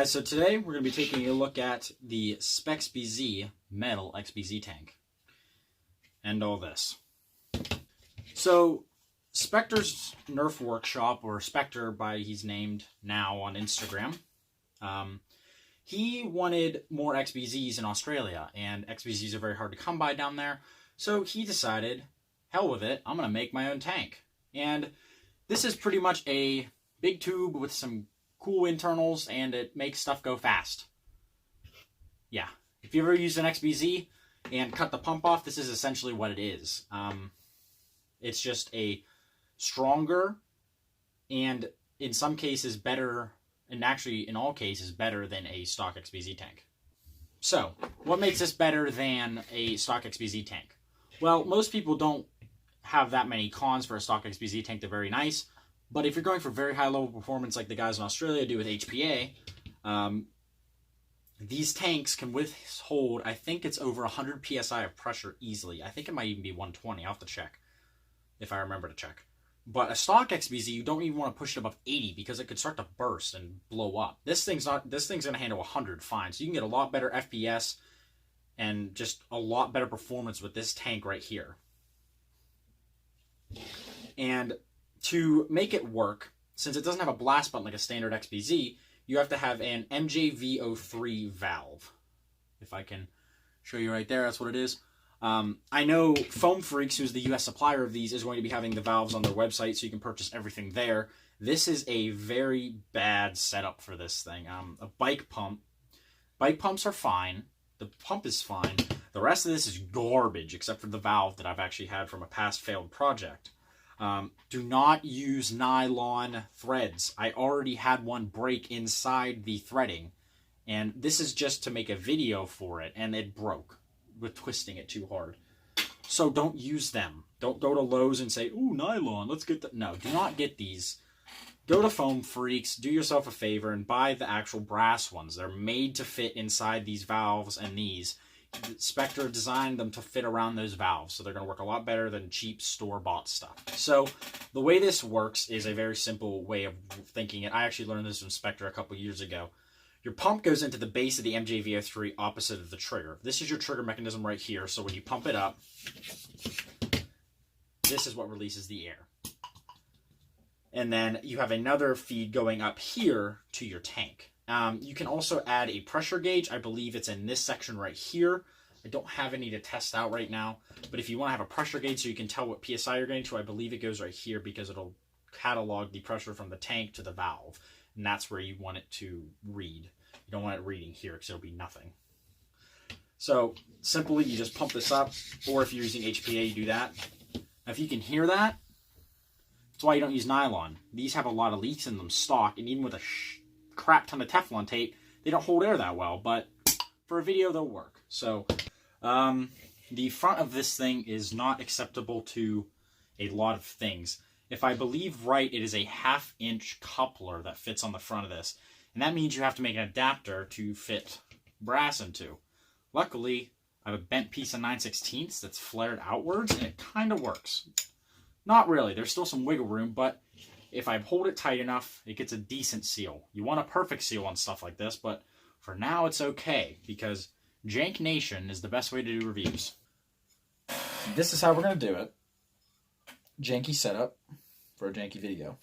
guys, so today we're going to be taking a look at the XBZ metal XBZ tank and all this. So Spectre's Nerf Workshop, or Spectre by he's named now on Instagram, he wanted more XBZs in Australia, and XBZs are very hard to come by down there, so he decided, hell with it, I'm going to make my own tank. And this is pretty much a big tube with some cool internals, and it makes stuff go fast. Yeah, if you ever used an XBZ and cut the pump off, this is essentially what it is. It's just a stronger and in some cases better, and actually in all cases better than a stock XBZ tank. So, what makes this better than a stock XBZ tank? Well, most people don't have that many cons for a stock XBZ tank. They're very nice. But if you're going for very high-level performance like the guys in Australia do with HPA, these tanks can withhold, I think it's over 100 PSI of pressure easily. I think it might even be 120. I'll have to check, if I remember to check. But a stock XBZ, you don't even want to push it above 80 because it could start to burst and blow up. This thing's going to handle 100 fine. So you can get a lot better FPS and just a lot better performance with this tank right here. And to make it work, since it doesn't have a blast button like a standard XBZ, you have to have an MJV03 valve. If I can show you right there, that's what it is. I know Foam Freaks, who's the US supplier of these, is going to be having the valves on their website, so you can purchase everything there. This is a very bad setup for this thing. A bike pump. Bike pumps are fine. The pump is fine. The rest of this is garbage, except for the valve that I've actually had from a past failed project. Do not use nylon threads. I already had one break inside the threading, and this is just to make a video for it, and it broke with twisting it too hard. So don't use them. Don't go to Lowe's and say, ooh, nylon, let's get that. No, do not get these. Go to Foam Freaks, do yourself a favor, and buy the actual brass ones. They're made to fit inside these valves and these. Spectre designed them to fit around those valves, so they're going to work a lot better than cheap store-bought stuff. So the way this works is a very simple way of thinking it. I actually learned this from Spectre a couple years ago. Your pump goes into the base of the MJV03 opposite of the trigger. This is your trigger mechanism right here, so when you pump it up, this is what releases the air. And then you have another feed going up here to your tank. You can also add a pressure gauge. I believe it's in this section right here. I don't have any to test out right now. But if you want to have a pressure gauge so you can tell what PSI you're getting to, I believe it goes right here because it'll catalog the pressure from the tank to the valve. And that's where you want it to read. You don't want it reading here because it'll be nothing. So simply you just pump this up, or if you're using HPA, you do that. Now if you can hear that, that's why you don't use nylon. These have a lot of leaks in them stock, and even with a crap ton of Teflon tape, they don't hold air that well, but for a video they'll work. So the front of this thing is not acceptable to a lot of things. If I believe right, it is a 1/2 inch coupler that fits on the front of this, and that means you have to make an adapter to fit brass into. Luckily, I have a bent piece of 9/16 that's flared outwards, and it kind of works. Not really, there's still some wiggle room, but if I hold it tight enough, it gets a decent seal. You want a perfect seal on stuff like this, but for now it's okay, because Jank Nation is the best way to do reviews. This is how we're going to do it. Janky setup for a janky video.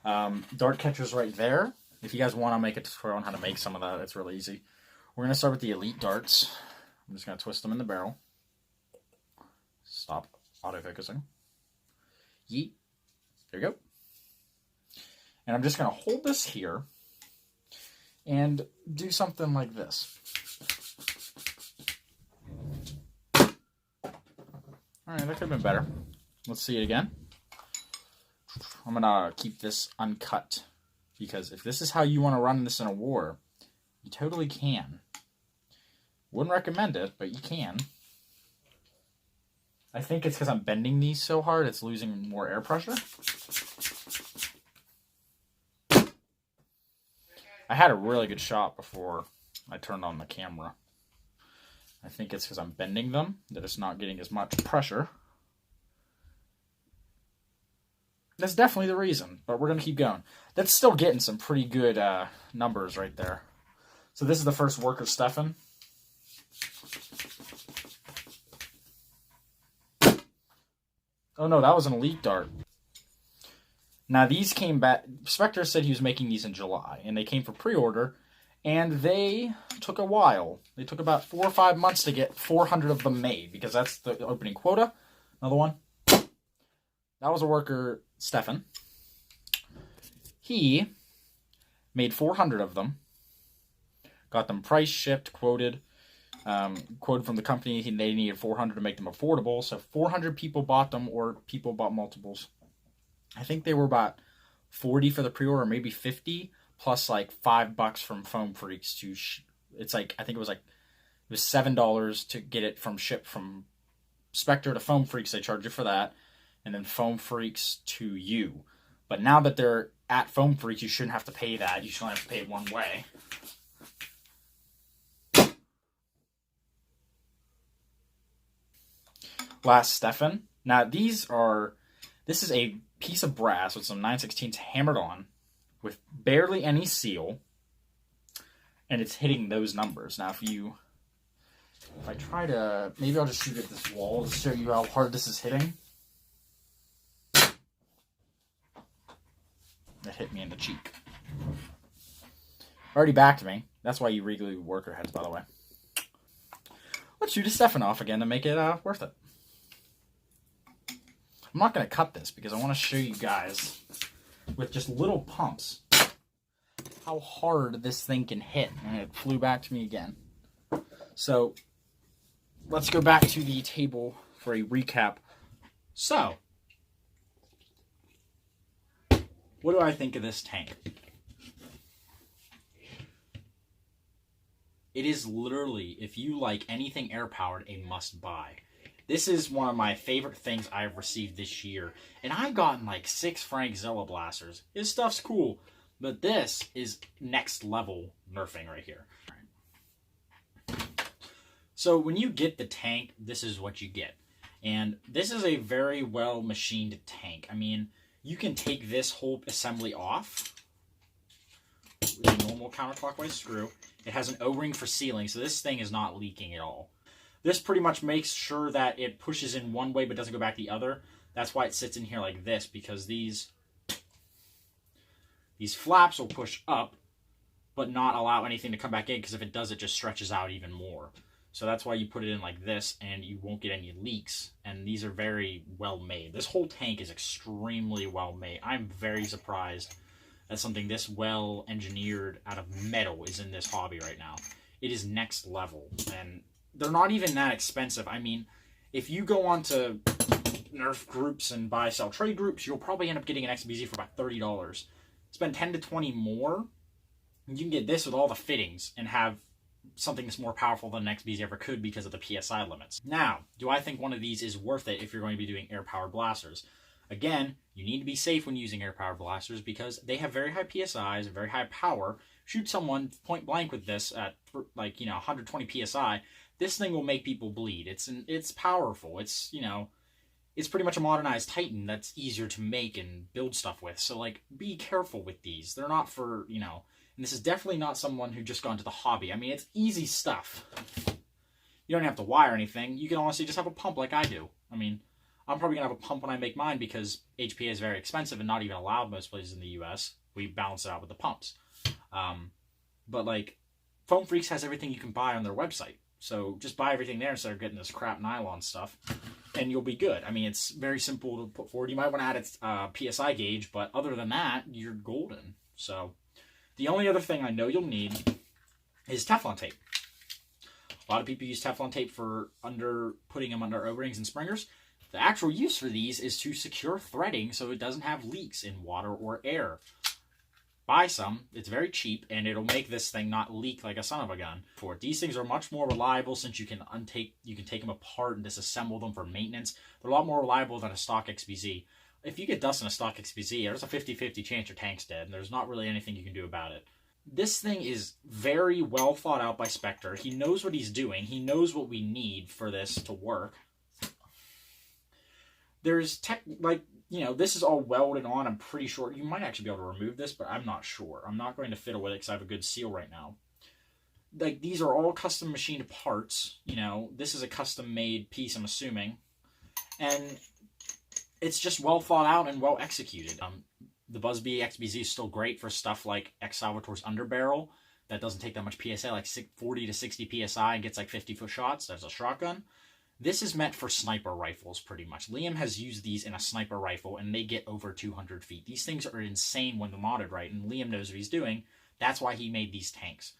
Dart catcher's right there. If you guys want, I'll make a tutorial on how to make some of that. It's really easy. We're going to start with the Elite darts. I'm just going to twist them in the barrel. Stop autofocusing. Yeet. There you go. And I'm just going to hold this here and do something like this. Alright, that could have been better. Let's see it again. I'm going to keep this uncut, because if this is how you want to run this in a war, you totally can. Wouldn't recommend it, but you can. I think it's because I'm bending these so hard, it's losing more air pressure. I had a really good shot before I turned on the camera. I think it's because I'm bending them that it's not getting as much pressure. That's definitely the reason, but we're going to keep going. That's still getting some pretty good numbers right there. So this is the first worker, Stefan. Oh no, that was an elite dart. Now these came back, Spectre said he was making these in July, and they came for pre-order, and they took a while. They took about 4 or 5 months to get 400 of them made, because that's the opening quota. Another one. That was a worker, Stefan. He made 400 of them, got them price shipped, quoted from the company. They needed 400 to make them affordable, so 400 people bought them, or people bought multiples. I think they were about 40 for the pre-order, maybe 50, plus like $5 from Foam Freaks to. It's like, I think it was $7 to get it from ship from Spectre to Foam Freaks. They charge you for that, and then Foam Freaks to you. But now that they're at Foam Freaks, you shouldn't have to pay that. You should only have to pay it one way. Last Stefan. Now this is a piece of brass with some 9/16 hammered on with barely any seal, and it's hitting those numbers. Now if I try to, maybe I'll just shoot at this wall to show you how hard this is hitting. That hit me in the cheek. Already backed me. That's why you regularly worker heads, by the way. Let's shoot a Stefan off again to make it worth it. I'm not going to cut this because I want to show you guys with just little pumps how hard this thing can hit. And it flew back to me again. So let's go back to the table for a recap. So, what do I think of this tank? It is literally, if you like anything air-powered, a must-buy. This is one of my favorite things I've received this year. And I've gotten like 6 Frank Zilla blasters. This stuff's cool. But this is next level nerfing right here. So when you get the tank, this is what you get. And this is a very well machined tank. I mean, you can take this whole assembly off with a normal counterclockwise screw. It has an O-ring for sealing, so this thing is not leaking at all. This pretty much makes sure that it pushes in one way but doesn't go back the other. That's why it sits in here like this, because these flaps will push up but not allow anything to come back in, because if it does, it just stretches out even more. So that's why you put it in like this, and you won't get any leaks. And these are very well made. This whole tank is extremely well made. I'm very surprised that something this well engineered out of metal is in this hobby right now. It is next level, and they're not even that expensive. I mean, if you go on to Nerf groups and buy, sell, trade groups, you'll probably end up getting an XBZ for about $30. Spend 10 to 20 more, and you can get this with all the fittings and have something that's more powerful than an XBZ ever could because of the PSI limits. Now, do I think one of these is worth it if you're going to be doing air-powered blasters? Again, you need to be safe when using air-powered blasters because they have very high PSIs and very high power. Shoot someone point blank with this at, like, 120 PSI. This thing will make people bleed. It's powerful. It's pretty much a modernized Titan that's easier to make and build stuff with. So, like, be careful with these. They're not for, and this is definitely not someone who just got into the hobby. I mean, it's easy stuff. You don't have to wire anything. You can honestly just have a pump like I do. I mean, I'm probably going to have a pump when I make mine because HPA is very expensive and not even allowed most places in the U.S. We balance it out with the pumps. But, like, Foam Freaks has everything you can buy on their website. So just buy everything there instead of getting this crap nylon stuff, and you'll be good. I mean, it's very simple to put forward. You might want to add its PSI gauge, but other than that, you're golden. So the only other thing I know you'll need is Teflon tape. A lot of people use Teflon tape for putting them under O-rings and springers. The actual use for these is to secure threading so it doesn't have leaks in water or air. Buy some. It's very cheap, and it'll make this thing not leak like a son of a gun. These things are much more reliable since you can take them apart and disassemble them for maintenance. They're a lot more reliable than a stock XBZ. If you get dust in a stock XBZ, there's a 50-50 chance your tank's dead, and there's not really anything you can do about it. This thing is very well thought out by Spectre. He knows what he's doing. He knows what we need for this to work. There's you know, this is all welded on. I'm pretty sure you might actually be able to remove this, but I'm not sure. I'm not going to fiddle with it because I have a good seal right now. Like, these are all custom machined parts. You know, this is a custom made piece, I'm assuming, and it's just well thought out and well executed. The Buzzbee XBZ is still great for stuff like X Salvatore's underbarrel that doesn't take that much PSI, like 40 to 60 PSI, and gets like 50-foot shots. That's a shotgun. This is meant for sniper rifles, pretty much. Liam has used these in a sniper rifle, and they get over 200 feet. These things are insane when they're modded right, and Liam knows what he's doing. That's why he made these tanks.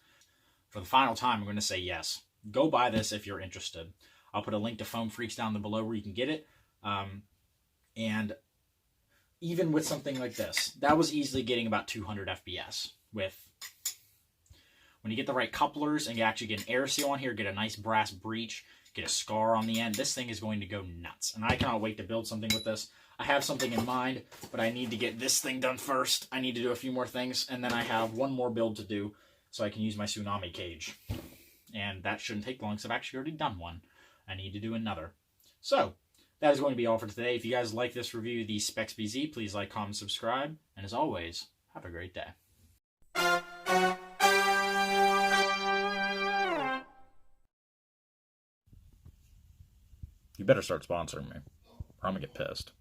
For the final time, I'm going to say yes. Go buy this if you're interested. I'll put a link to Foam Freaks down below where you can get it. And even with something like this, that was easily getting about 200 FPS with... When you get the right couplers and you actually get an air seal on here, get a nice brass breech, get a scar on the end, this thing is going to go nuts. And I cannot wait to build something with this. I have something in mind, but I need to get this thing done first. I need to do a few more things, and then I have one more build to do so I can use my tsunami cage. And that shouldn't take long, because I've actually already done one. I need to do another. So, that is going to be all for today. If you guys like this review of the XBZ, please like, comment, subscribe. And as always, have a great day. You better start sponsoring me, or I'm gonna get pissed.